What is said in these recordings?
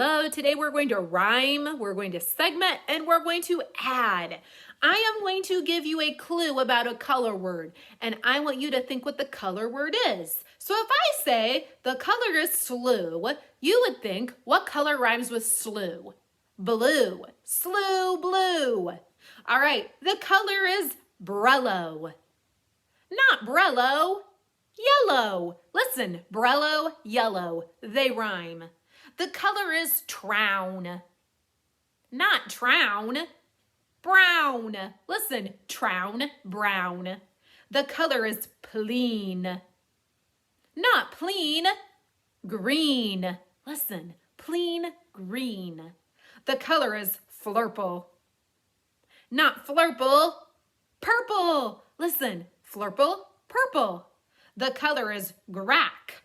Hello, today we're going to rhyme, we're going to segment, and we're going to add. I am going to give you a clue about a color word, and I want you to think what the color word is. So if I say the color is slew, you would think what color rhymes with slew? Blue. Slew, blue. All right, the color is brello. Not brello, yellow. Listen, brello, yellow, they rhyme. The color is trown. Not trown, brown. Listen, trown, brown. The color is pleen. Not pleen, green. Listen, pleen, green. The color is flurple. Not flurple, purple. Listen, flurple, purple. The color is grack.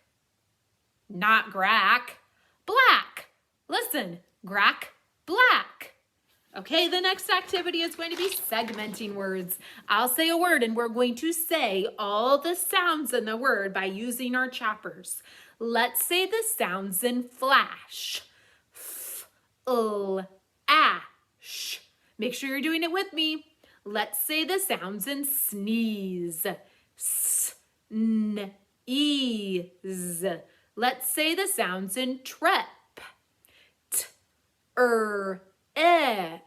Not grack, black. Listen, grack, black. Okay, the next activity is going to be segmenting words. I'll say a word and we're going to say all the sounds in the word by using our choppers. Let's say the sounds in flash. F, l, ash. Make sure you're doing it with me. Let's say the sounds in sneeze. S, n, ease. Let's say the sounds in trep. T, ep.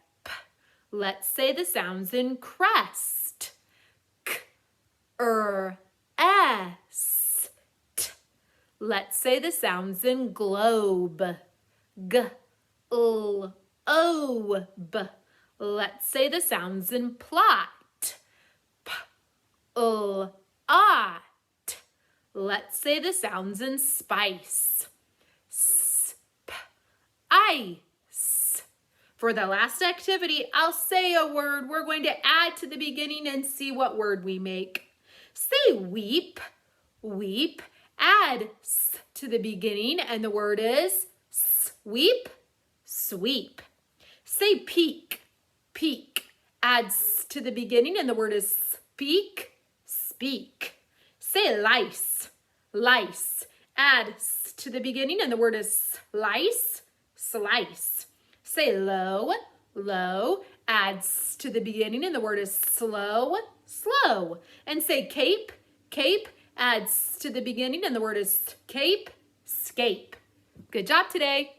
Let's say the sounds in crest. K, s. T. Let's say the sounds in globe. G, l, o, b. Let's say the sounds in plot. P, l, ot. Let's say the sounds in spice. S, p, ice. For the last activity, I'll say a word. We're going to add to the beginning and see what word we make. Say weep, weep. Add s to the beginning and the word is sweep, sweep. Say peak, peak. Add s to the beginning and the word is speak, speak. Say lice, lice. Add s to the beginning and the word is slice, slice. Say low, low. Add s to the beginning and the word is slow, slow. And say cape, cape. Add s to the beginning and the word is cape, scape. Good job today.